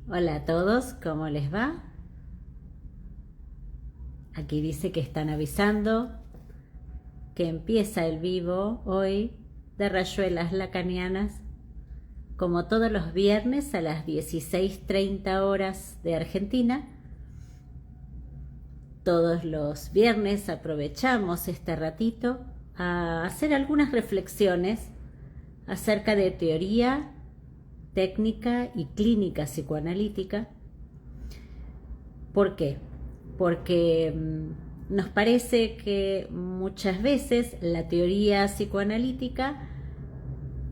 Hola a todos, ¿cómo les va? Aquí dice que están avisando que empieza el vivo hoy de Rayuelas Lacanianas, como todos los viernes a las 16:30 horas de Argentina. Todos los viernes aprovechamos este ratito a hacer algunas reflexiones acerca de teoría, técnica y clínica psicoanalítica. ¿Por qué? Porque nos parece que muchas veces la teoría psicoanalítica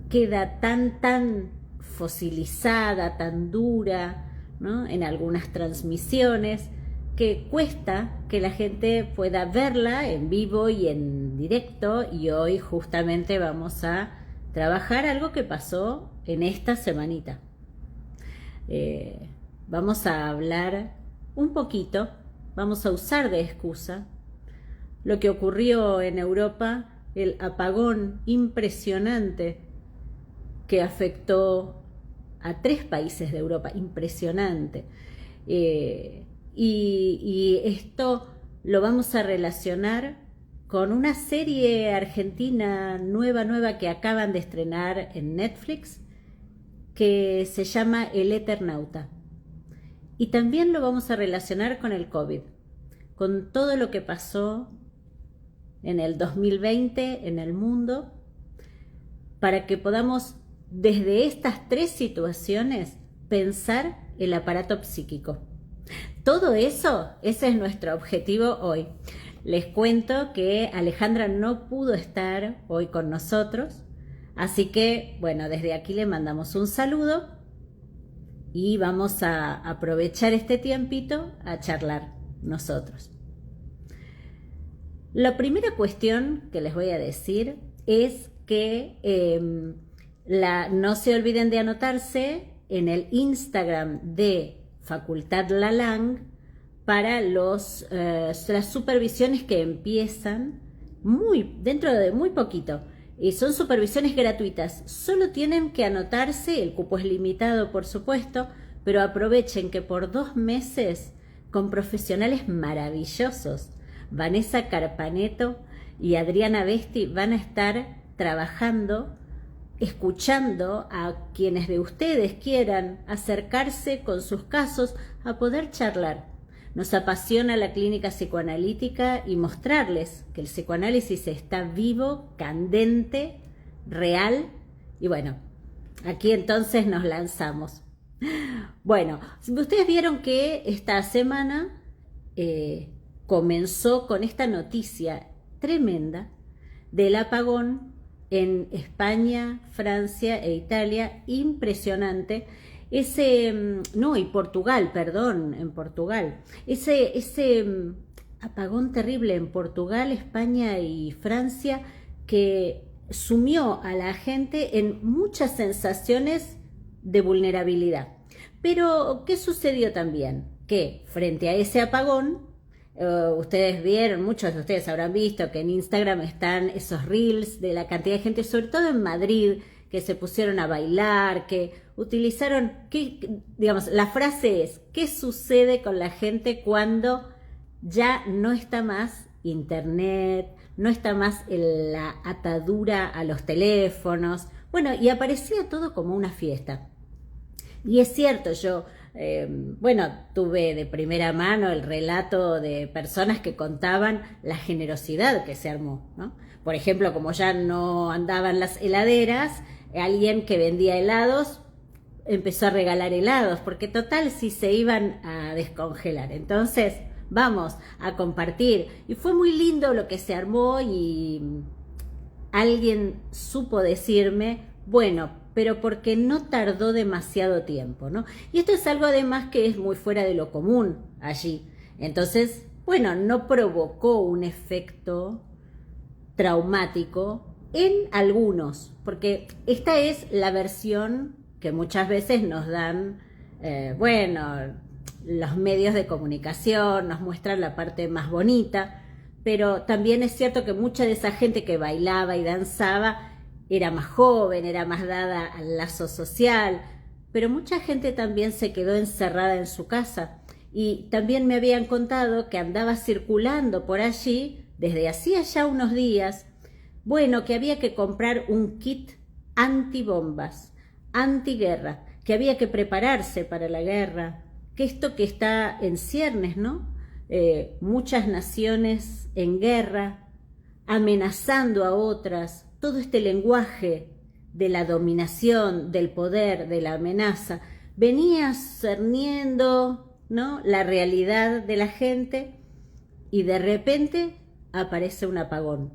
queda tan fosilizada, tan dura, ¿no?, en algunas transmisiones, que cuesta que la gente pueda verla en vivo y en directo, y hoy justamente vamos a trabajar algo que pasó en esta semanita. Vamos a hablar un poquito, vamos a usar de excusa lo que ocurrió en Europa, el apagón impresionante que afectó a 3 países de Europa, impresionante. Y esto lo vamos a relacionar con una serie argentina nueva que acaban de estrenar en Netflix, que se llama El Eternauta. Y también lo vamos a relacionar con el COVID, con todo lo que pasó en el 2020 en el mundo, para que podamos desde estas 3 situaciones pensar el aparato psíquico. Todo eso, ese es nuestro objetivo hoy. Les cuento que Alejandra no pudo estar hoy con nosotros, así que, bueno, desde aquí le mandamos un saludo y vamos a aprovechar este tiempito a charlar nosotros. La primera cuestión que les voy a decir es que no se olviden de anotarse en el Instagram de Facultad Lalang para las supervisiones que empiezan dentro de muy poquito. Y son supervisiones gratuitas, solo tienen que anotarse, el cupo es limitado por supuesto, pero aprovechen que por 2 meses con profesionales maravillosos, Vanessa Carpaneto y Adriana Besti van a estar trabajando, escuchando a quienes de ustedes quieran acercarse con sus casos a poder charlar. Nos apasiona la clínica psicoanalítica y mostrarles que el psicoanálisis está vivo, candente, real. Y bueno, aquí entonces nos lanzamos. Bueno, ustedes vieron que esta semana comenzó con esta noticia tremenda del apagón en España, Francia e Italia, impresionante. Y Portugal, perdón, en Portugal. Ese apagón terrible en Portugal, España y Francia, que sumió a la gente en muchas sensaciones de vulnerabilidad. Pero, ¿qué sucedió también? Que frente a ese apagón, ustedes vieron, muchos de ustedes habrán visto que en Instagram están esos reels de la cantidad de gente, sobre todo en Madrid, que se pusieron a bailar, que utilizaron, la frase es, ¿qué sucede con la gente cuando ya no está más internet, no está más la atadura a los teléfonos? Bueno, y aparecía todo como una fiesta. Y es cierto, yo tuve de primera mano el relato de personas que contaban la generosidad que se armó, ¿no? Por ejemplo, como ya no andaban las heladeras, alguien que vendía helados empezó a regalar helados, porque total si se iban a descongelar. Entonces, vamos a compartir. Y fue muy lindo lo que se armó y alguien supo decirme, bueno, pero porque no tardó demasiado tiempo, ¿no? Y esto es algo además que es muy fuera de lo común allí. Entonces, bueno, no provocó un efecto traumático en algunos, porque esta es la versión que muchas veces nos dan, los medios de comunicación, nos muestran la parte más bonita, pero también es cierto que mucha de esa gente que bailaba y danzaba era más joven, era más dada al lazo social, pero mucha gente también se quedó encerrada en su casa. Y también me habían contado que andaba circulando por allí desde hacía ya unos días, bueno, que había que comprar un kit antibombas, antiguerra, que había que prepararse para la guerra, que esto que está en ciernes, ¿no? Muchas naciones en guerra, amenazando a otras, todo este lenguaje de la dominación, del poder, de la amenaza, venía cerniendo, ¿no?, la realidad de la gente, y de repente aparece un apagón.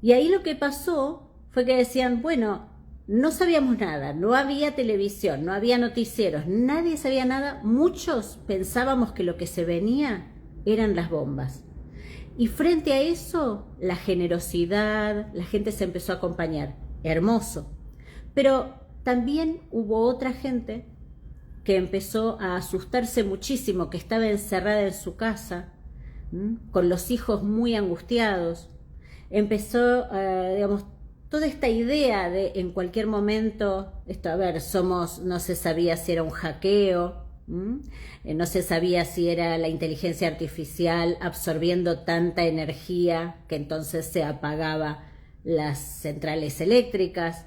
Y ahí lo que pasó fue que decían, bueno, no sabíamos nada, no había televisión, no había noticieros, nadie sabía nada, muchos pensábamos que lo que se venía eran las bombas. Y frente a eso, la generosidad, la gente se empezó a acompañar, hermoso. Pero también hubo otra gente que empezó a asustarse muchísimo, que estaba encerrada en su casa, con los hijos muy angustiados. Empezó, digamos, toda esta idea de en cualquier momento, no se sabía si era un hackeo, no se sabía si era la inteligencia artificial absorbiendo tanta energía que entonces se apagaba las centrales eléctricas.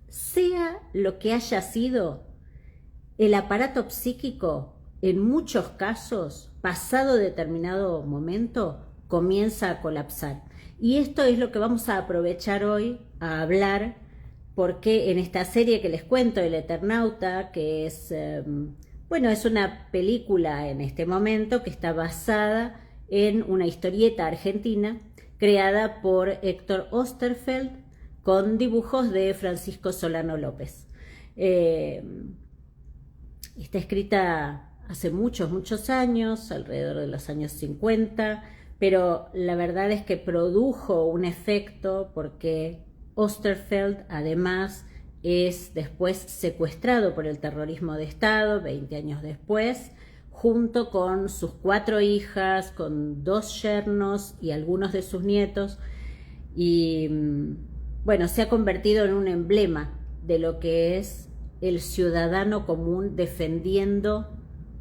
Sea lo que haya sido, el aparato psíquico, en muchos casos, pasado determinado momento, comienza a colapsar. Y esto es lo que vamos a aprovechar hoy a hablar, porque en esta serie que les cuento, El Eternauta, que es, es una película en este momento que está basada en una historieta argentina creada por Héctor Oesterfeld con dibujos de Francisco Solano López. Está escrita hace muchos años, alrededor de los años 50, pero la verdad es que produjo un efecto porque Oesterfeld además es después secuestrado por el terrorismo de Estado, 20 años después, junto con sus 4 hijas, con 2 yernos y algunos de sus nietos, y se ha convertido en un emblema de lo que es el ciudadano común defendiendo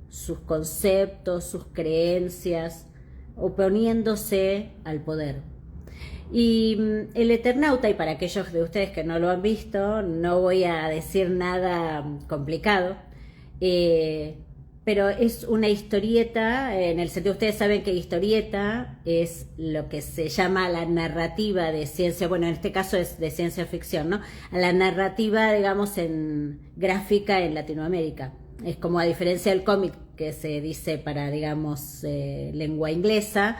sus conceptos, sus creencias, oponiéndose al poder. Y El Eternauta, y para aquellos de ustedes que no lo han visto, no voy a decir nada complicado, pero es una historieta, en el sentido, ustedes saben que historieta es lo que se llama la narrativa de ciencia, en este caso es de ciencia ficción, ¿no? La narrativa, digamos, en gráfica en Latinoamérica. Es como, a diferencia del cómic, que se dice para, digamos, lengua inglesa,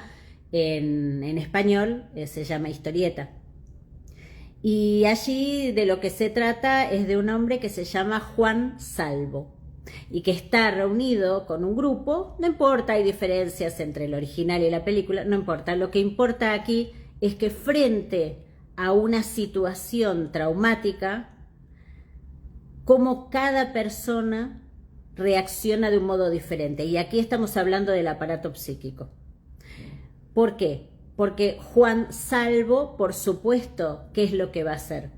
en español se llama historieta. Y allí de lo que se trata es de un hombre que se llama Juan Salvo, y que está reunido con un grupo. No importa, hay diferencias entre el original y la película, no importa. Lo que importa aquí es que frente a una situación traumática, cómo cada persona reacciona de un modo diferente. Y aquí estamos hablando del aparato psíquico. ¿Por qué? Porque Juan Salvo, por supuesto, ¿qué es lo que va a hacer?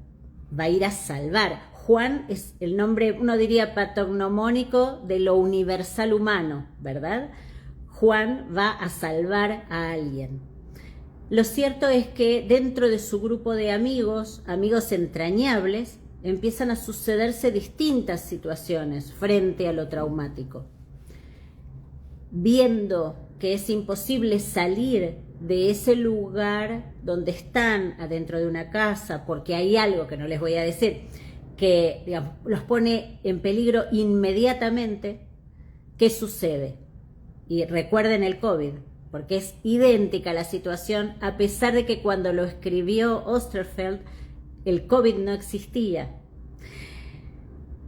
Va a ir a salvar. Juan es el nombre, uno diría, patognomónico de lo universal humano, ¿verdad? Juan va a salvar a alguien. Lo cierto es que dentro de su grupo de amigos entrañables, empiezan a sucederse distintas situaciones frente a lo traumático. Viendo que es imposible salir de ese lugar donde están, adentro de una casa, porque hay algo que no les voy a decir, que, digamos, los pone en peligro inmediatamente, ¿qué sucede? Y recuerden el COVID, porque es idéntica la situación, a pesar de que cuando lo escribió Oesterfeld, el COVID no existía.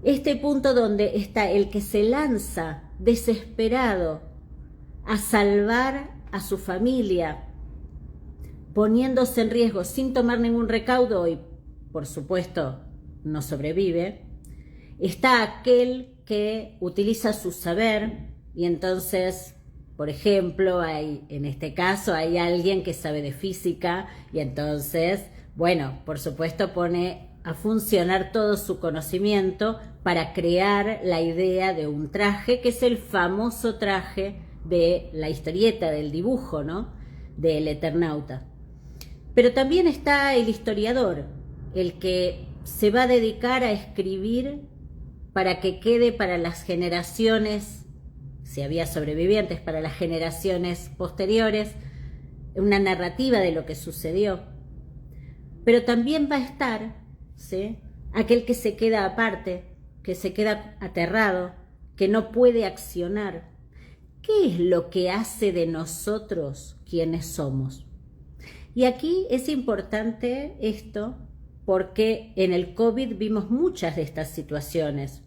Este punto donde está el que se lanza desesperado a salvar a su familia, poniéndose en riesgo sin tomar ningún recaudo y, por supuesto, no sobrevive. Está aquel que utiliza su saber y entonces, por ejemplo, en este caso hay alguien que sabe de física y entonces, por supuesto pone a funcionar todo su conocimiento para crear la idea de un traje, que es el famoso traje de la historieta, del dibujo, ¿no? Del Eternauta. Pero también está el historiador, el que se va a dedicar a escribir para que quede para las generaciones, si había sobrevivientes, para las generaciones posteriores, una narrativa de lo que sucedió. Pero también va a estar, ¿sí?, aquel que se queda aparte, que se queda aterrado, que no puede accionar. ¿Qué es lo que hace de nosotros quienes somos? Y aquí es importante esto porque en el COVID vimos muchas de estas situaciones.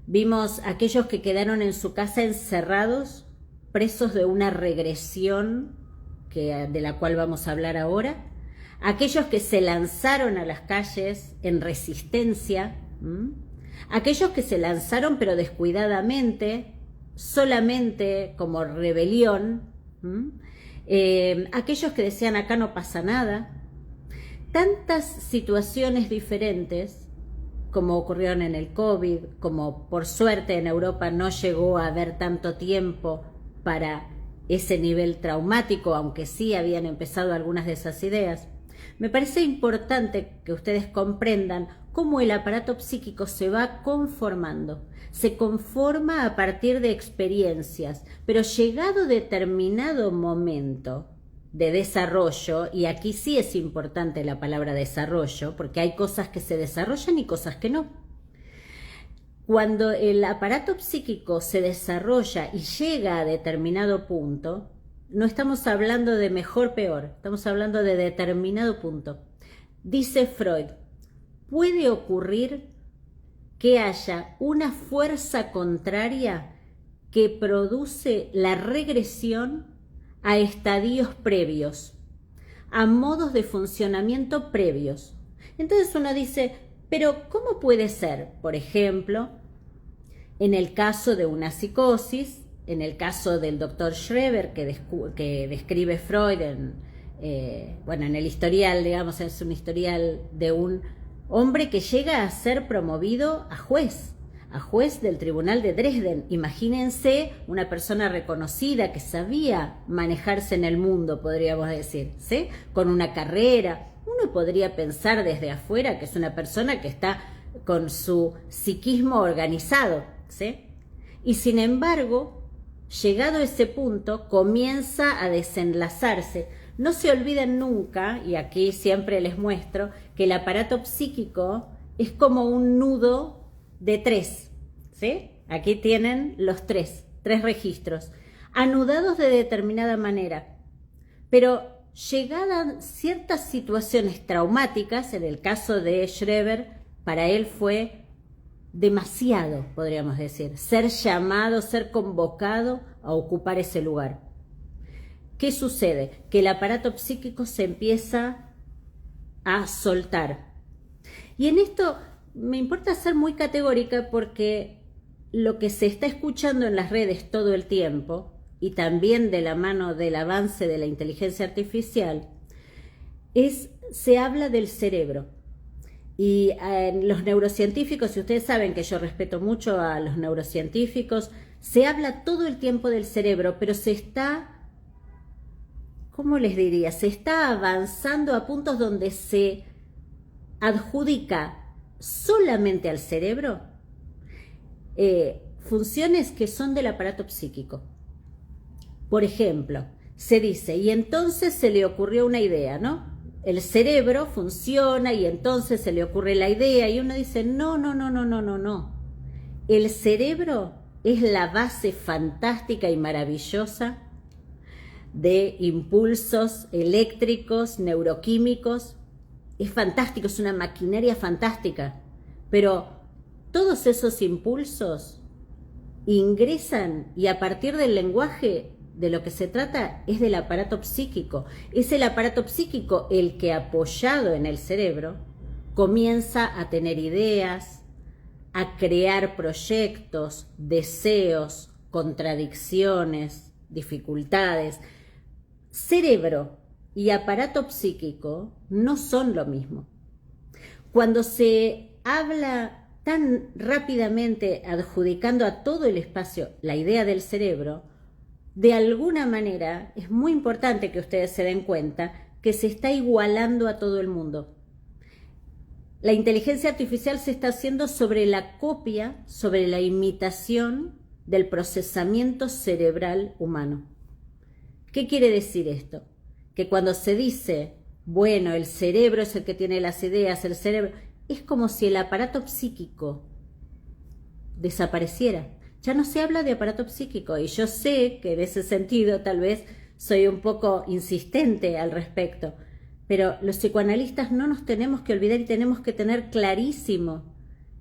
Vimos aquellos que quedaron en su casa encerrados, presos de una regresión de la cual vamos a hablar ahora. Aquellos que se lanzaron a las calles en resistencia. Aquellos que se lanzaron pero descuidadamente, solamente como rebelión. Aquellos que decían acá no pasa nada. Tantas situaciones diferentes como ocurrieron en el COVID, como por suerte en Europa no llegó a haber tanto tiempo para ese nivel traumático, aunque sí habían empezado algunas de esas ideas. Me parece importante que ustedes comprendan cómo el aparato psíquico se va conformando. Se conforma a partir de experiencias, pero llegado determinado momento de desarrollo, y aquí sí es importante la palabra desarrollo, porque hay cosas que se desarrollan y cosas que no. Cuando el aparato psíquico se desarrolla y llega a determinado punto, no estamos hablando de mejor o peor, estamos hablando de determinado punto. Dice Freud, puede ocurrir que haya una fuerza contraria que produce la regresión a estadios previos, a modos de funcionamiento previos. Entonces uno dice, pero ¿cómo puede ser? Por ejemplo, en el caso de una psicosis, en el caso del doctor Schreber que describe Freud en el historial, digamos, es un historial de un hombre que llega a ser promovido a juez del tribunal de Dresden. Imagínense una persona reconocida que sabía manejarse en el mundo, podríamos decir, ¿sí? Con una carrera. Uno podría pensar desde afuera que es una persona que está con su psiquismo organizado, ¿sí? Y sin embargo, llegado a ese punto, comienza a desenlazarse. No se olviden nunca, y aquí siempre les muestro, que el aparato psíquico es como un nudo de 3, ¿sí? Aquí tienen los tres registros, anudados de determinada manera. Pero llegadas ciertas situaciones traumáticas, en el caso de Schreber, para él fue demasiado, podríamos decir, ser llamado, ser convocado a ocupar ese lugar. ¿Qué sucede? Que el aparato psíquico se empieza a soltar. Y en esto me importa ser muy categórica porque lo que se está escuchando en las redes todo el tiempo, y también de la mano del avance de la inteligencia artificial, se habla del cerebro. Y los neurocientíficos, y ustedes saben que yo respeto mucho a los neurocientíficos, se habla todo el tiempo del cerebro, pero se está, ¿cómo les diría? Se está avanzando a puntos donde se adjudica solamente al cerebro funciones que son del aparato psíquico. Por ejemplo, se dice, y entonces se le ocurrió una idea, ¿no? El cerebro funciona y entonces se le ocurre la idea y uno dice, no. El cerebro es la base fantástica y maravillosa de impulsos eléctricos, neuroquímicos. Es fantástico, es una maquinaria fantástica, pero todos esos impulsos ingresan y a partir del lenguaje de lo que se trata es del aparato psíquico. Es el aparato psíquico el que, apoyado en el cerebro, comienza a tener ideas, a crear proyectos, deseos, contradicciones, dificultades. Cerebro y aparato psíquico no son lo mismo. Cuando se habla tan rápidamente adjudicando a todo el espacio la idea del cerebro, de alguna manera es muy importante que ustedes se den cuenta que se está igualando a todo el mundo. La inteligencia artificial se está haciendo sobre la copia, sobre la imitación del procesamiento cerebral humano. ¿Qué quiere decir esto? Que cuando se dice, bueno, el cerebro es el que tiene las ideas, el cerebro, es como si el aparato psíquico desapareciera. Ya no se habla de aparato psíquico y yo sé que en ese sentido tal vez soy un poco insistente al respecto, pero los psicoanalistas no nos tenemos que olvidar y tenemos que tener clarísimo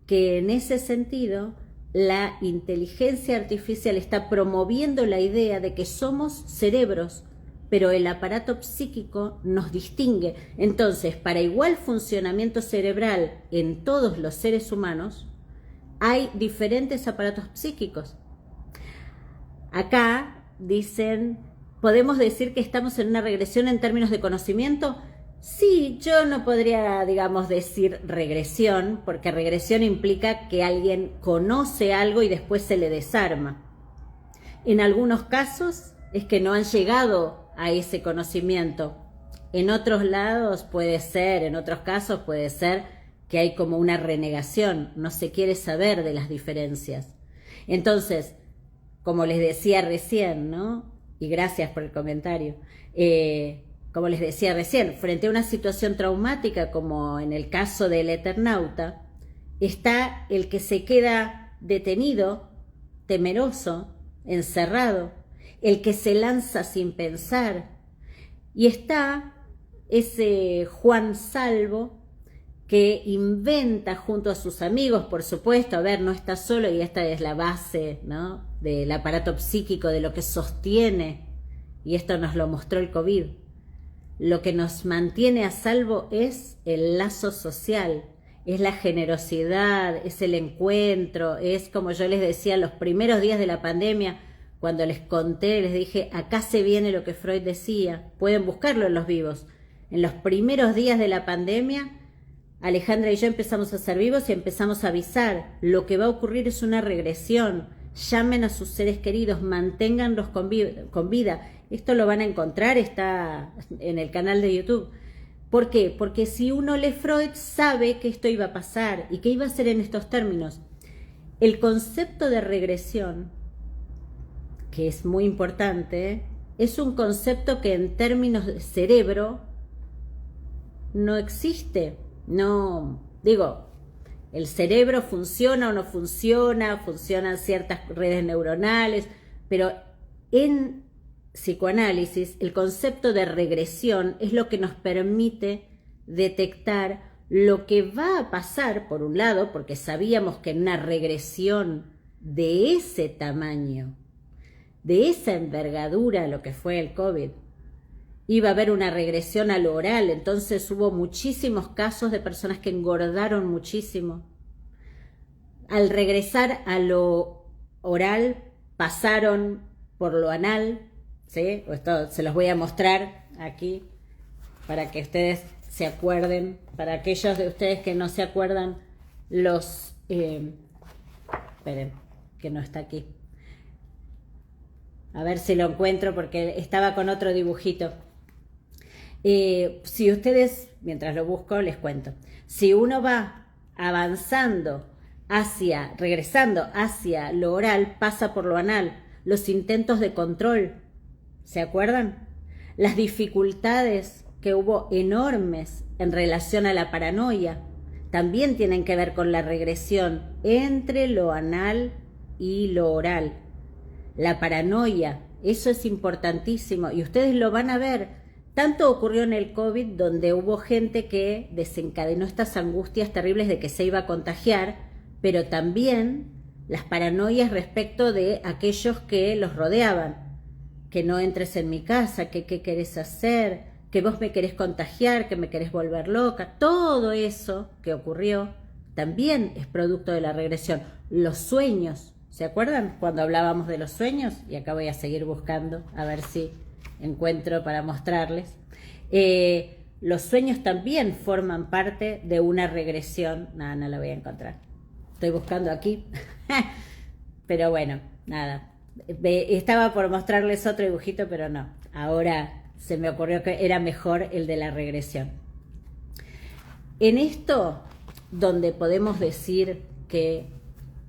que en ese sentido la inteligencia artificial está promoviendo la idea de que somos cerebros, pero el aparato psíquico nos distingue. Entonces, para igual funcionamiento cerebral en todos los seres humanos, hay diferentes aparatos psíquicos. Acá dicen, ¿podemos decir que estamos en una regresión en términos de conocimiento? Sí, yo no podría, digamos, decir regresión, porque regresión implica que alguien conoce algo y después se le desarma. En algunos casos es que no han llegado a ese conocimiento. En otros lados puede ser, en otros casos puede ser que hay como una renegación, no se quiere saber de las diferencias. Entonces, como les decía recién, ¿no? Y gracias por el comentario, como les decía recién, frente a una situación traumática como en el caso del Eternauta, está el que se queda detenido, temeroso, encerrado, el que se lanza sin pensar, y está ese Juan Salvo que inventa junto a sus amigos, por supuesto, a ver, no está solo y esta es la base, ¿no?, del aparato psíquico, de lo que sostiene, y esto nos lo mostró el COVID. Lo que nos mantiene a salvo es el lazo social, es la generosidad, es el encuentro, es como yo les decía los primeros días de la pandemia, cuando les conté, les dije, acá se viene lo que Freud decía, pueden buscarlo en los vivos. En los primeros días de la pandemia, Alejandra y yo empezamos a ser vivos y empezamos a avisar, lo que va a ocurrir es una regresión, llamen a sus seres queridos, manténganlos con vida. Esto lo van a encontrar, está en el canal de YouTube. ¿Por qué? Porque si uno lee Freud sabe que esto iba a pasar y que iba a ser en estos términos. El concepto de regresión, que es muy importante, es un concepto que en términos de cerebro no existe. No, digo, el cerebro funciona o no funciona, funcionan ciertas redes neuronales, pero en psicoanálisis el concepto de regresión es lo que nos permite detectar lo que va a pasar, por un lado, porque sabíamos que en una regresión de ese tamaño, de esa envergadura, lo que fue el COVID, iba a haber una regresión a lo oral, entonces hubo muchísimos casos de personas que engordaron muchísimo. Al regresar a lo oral, pasaron por lo anal, ¿sí? Esto se los voy a mostrar aquí para que ustedes se acuerden, para aquellos de ustedes que no se acuerdan, esperen, que no está aquí. A ver si lo encuentro porque estaba con otro dibujito. Si ustedes, mientras lo busco, les cuento. Si uno va avanzando regresando hacia lo oral, pasa por lo anal. Los intentos de control, ¿se acuerdan? Las dificultades que hubo enormes en relación a la paranoia también tienen que ver con la regresión entre lo anal y lo oral. La paranoia, eso es importantísimo y ustedes lo van a ver. Tanto ocurrió en el COVID, donde hubo gente que desencadenó estas angustias terribles de que se iba a contagiar, pero también las paranoias respecto de aquellos que los rodeaban. Que no entres en mi casa, que qué querés hacer, que vos me querés contagiar, que me querés volver loca. Todo eso que ocurrió también es producto de la regresión. Los sueños, ¿se acuerdan cuando hablábamos de los sueños? Y acá voy a seguir buscando, a ver si encuentro para mostrarles. los sueños también forman parte de una regresión. No, no la voy a encontrar. Estoy buscando aquí. Pero bueno, nada. Estaba por mostrarles otro dibujito, pero no. Ahora se me ocurrió que era mejor el de la regresión. En esto, donde podemos decir que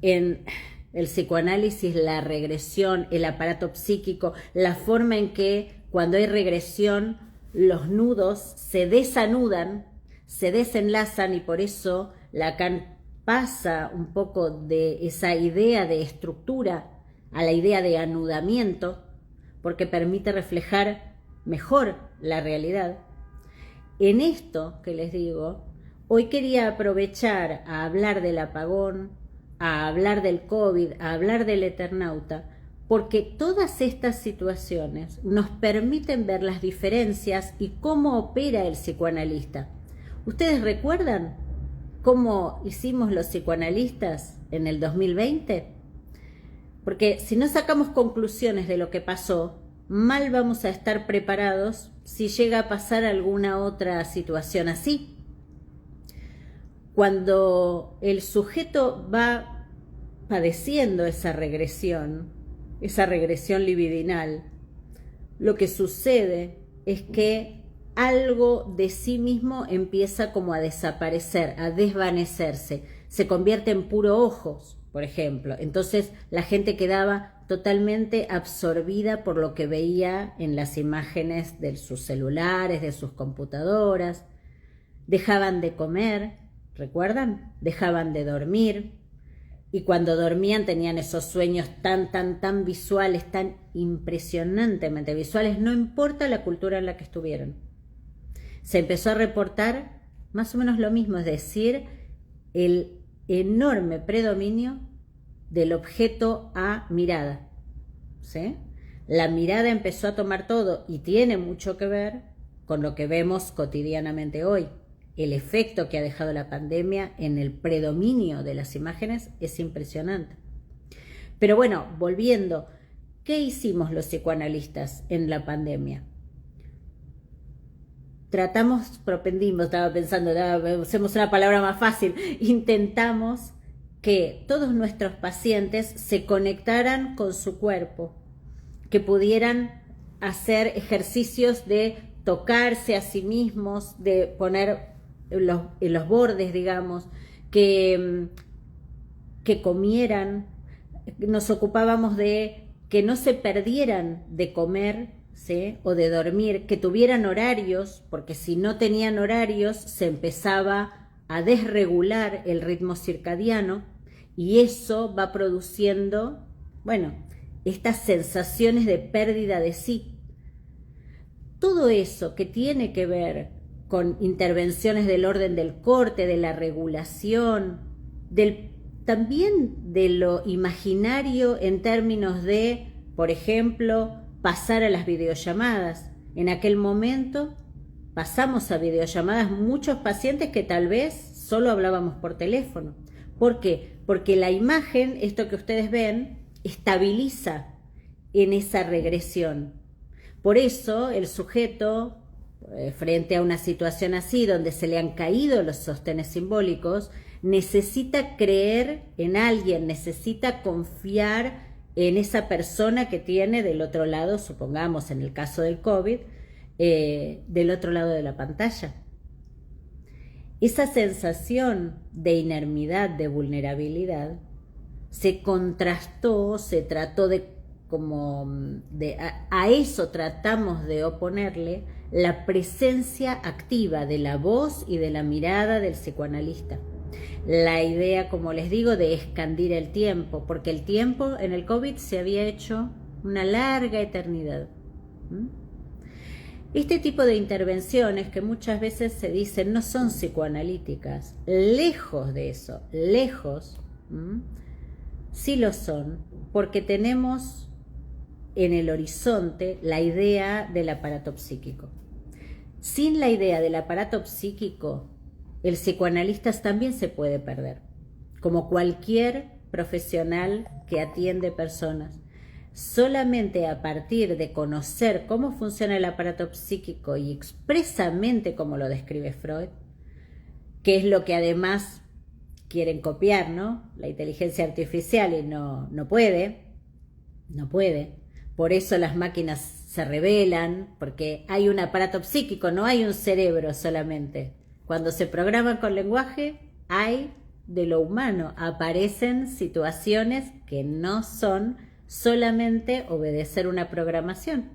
en el psicoanálisis, la regresión, el aparato psíquico, la forma en que cuando hay regresión los nudos se desanudan, se desenlazan, y por eso Lacan pasa un poco de esa idea de estructura a la idea de anudamiento, porque permite reflejar mejor la realidad. En esto que les digo, hoy quería aprovechar a hablar del apagón, a hablar del COVID, a hablar del Eternauta, porque todas estas situaciones nos permiten ver las diferencias y cómo opera el psicoanalista. ¿Ustedes recuerdan cómo hicimos los psicoanalistas en el 2020? Porque si no sacamos conclusiones de lo que pasó, mal vamos a estar preparados si llega a pasar alguna otra situación así. Cuando el sujeto va padeciendo esa regresión libidinal, lo que sucede es que algo de sí mismo empieza como a desaparecer, a desvanecerse, se convierte en puro ojos, por ejemplo. Entonces la gente quedaba totalmente absorbida por lo que veía en las imágenes de sus celulares, de sus computadoras. Dejaban de comer, ¿recuerdan? Dejaban de dormir, y cuando dormían tenían esos sueños tan visuales, tan impresionantemente visuales, no importa la cultura en la que estuvieron. Se empezó a reportar más o menos lo mismo, es decir, el enorme predominio del objeto a mirada, ¿sí? La mirada empezó a tomar todo, y tiene mucho que ver con lo que vemos cotidianamente hoy. El efecto que ha dejado la pandemia en el predominio de las imágenes es impresionante. Pero bueno, volviendo, ¿qué hicimos los psicoanalistas en la pandemia? Propendimos, estaba pensando, usemos una palabra más fácil, intentamos que todos nuestros pacientes se conectaran con su cuerpo, que pudieran hacer ejercicios de tocarse a sí mismos, de poner en los bordes, digamos, que comieran. Nos ocupábamos de que no se perdieran de comer, ¿sí?, o de dormir, que tuvieran horarios, porque si no tenían horarios se empezaba a desregular el ritmo circadiano, y eso va produciendo, bueno, estas sensaciones de pérdida de sí. Todo eso que tiene que ver con intervenciones del orden del corte, de la regulación, también de lo imaginario en términos de, por ejemplo, pasar a las videollamadas. En aquel momento pasamos a videollamadas muchos pacientes que tal vez solo hablábamos por teléfono. ¿Por qué? Porque la imagen, esto que ustedes ven, estabiliza en esa regresión. Por eso el sujeto, frente a una situación así, donde se le han caído los sostenes simbólicos, necesita creer en alguien, necesita confiar en esa persona que tiene del otro lado, supongamos en el caso del COVID, del otro lado de la pantalla. Esa sensación de inermidad, de vulnerabilidad, se contrastó, se trató a eso tratamos de oponerle la presencia activa de la voz y de la mirada del psicoanalista. La idea, como les digo, de expandir el tiempo, porque el tiempo en el COVID se había hecho una larga eternidad. Este tipo de intervenciones que muchas veces se dicen no son psicoanalíticas, lejos de eso, lejos, sí lo son, porque tenemos en el horizonte la idea del aparato psíquico. Sin la idea del aparato psíquico, el psicoanalista también se puede perder, como cualquier profesional que atiende personas. solamente a partir de conocer cómo funciona el aparato psíquico y expresamente como lo describe Freud, que es lo que además quieren copiar, ¿no? La inteligencia artificial y no puede. Por eso las máquinas se rebelan, porque hay un aparato psíquico, no hay un cerebro solamente. Cuando se programan con lenguaje, hay de lo humano, aparecen situaciones que no son solamente obedecer una programación.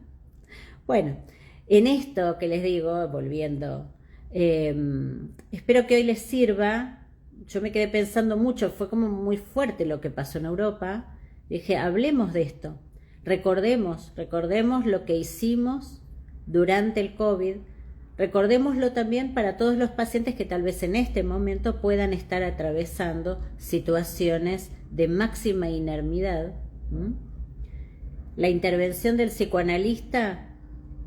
Bueno, en esto que les digo, volviendo, espero que hoy les sirva. Yo me quedé pensando mucho, fue como muy fuerte lo que pasó en Europa. Dije, hablemos de esto, recordemos lo que hicimos durante el COVID, recordémoslo también para todos los pacientes que tal vez en este momento puedan estar atravesando situaciones de máxima inermidad. La intervención del psicoanalista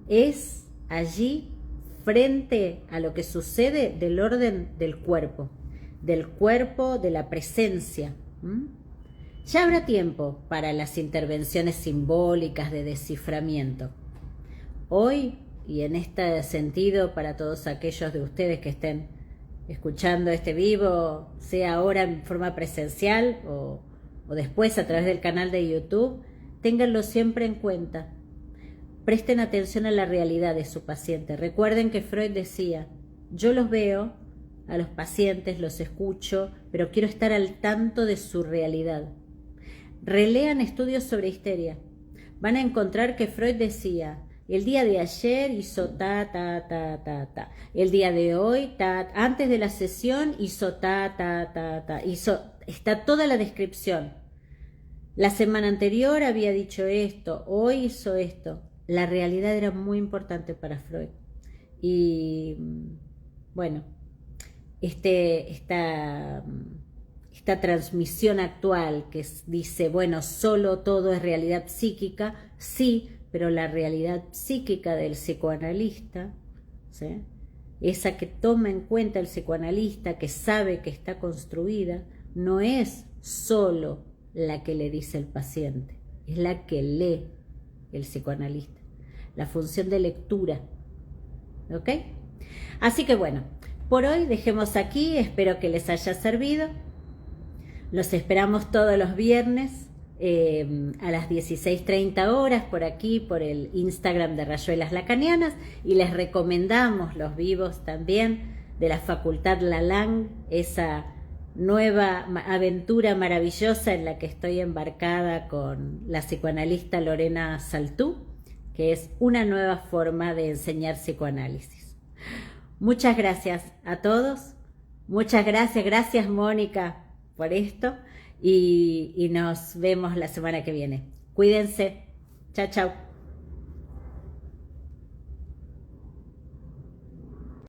es allí frente a lo que sucede del orden del cuerpo, de la presencia. Ya habrá tiempo para las intervenciones simbólicas de desciframiento. Hoy, y en este sentido, para todos aquellos de ustedes que estén escuchando este vivo, sea ahora en forma presencial o después a través del canal de YouTube, ténganlo siempre en cuenta. Presten atención a la realidad de su paciente. Recuerden que Freud decía, yo los veo, a los pacientes los escucho, pero quiero estar al tanto de su realidad. Relean estudios sobre histeria. Van a encontrar que Freud decía, el día de ayer hizo ta. El día de hoy, antes de la sesión hizo ta. Está toda la descripción. La semana anterior había dicho esto, hoy hizo esto. La realidad era muy importante para Freud. Y bueno, esta transmisión actual que dice, bueno, solo todo es realidad psíquica, sí, pero la realidad psíquica del psicoanalista, ¿sí?, esa que toma en cuenta el psicoanalista, que sabe que está construida, no es solo la que le dice el paciente, es la que lee el psicoanalista, la función de lectura, ¿ok? Así que bueno, por hoy dejemos aquí, espero que les haya servido. Los esperamos todos los viernes a las 16:30 horas por aquí, por el Instagram de Rayuelas Lacanianas, y les recomendamos los vivos también de la Facultad Lalang, esa nueva aventura maravillosa en la que estoy embarcada con la psicoanalista Lorena Saltú, que es una nueva forma de enseñar psicoanálisis. Muchas gracias a todos, muchas gracias Mónica por esto, y nos vemos la semana que viene. Cuídense, chao.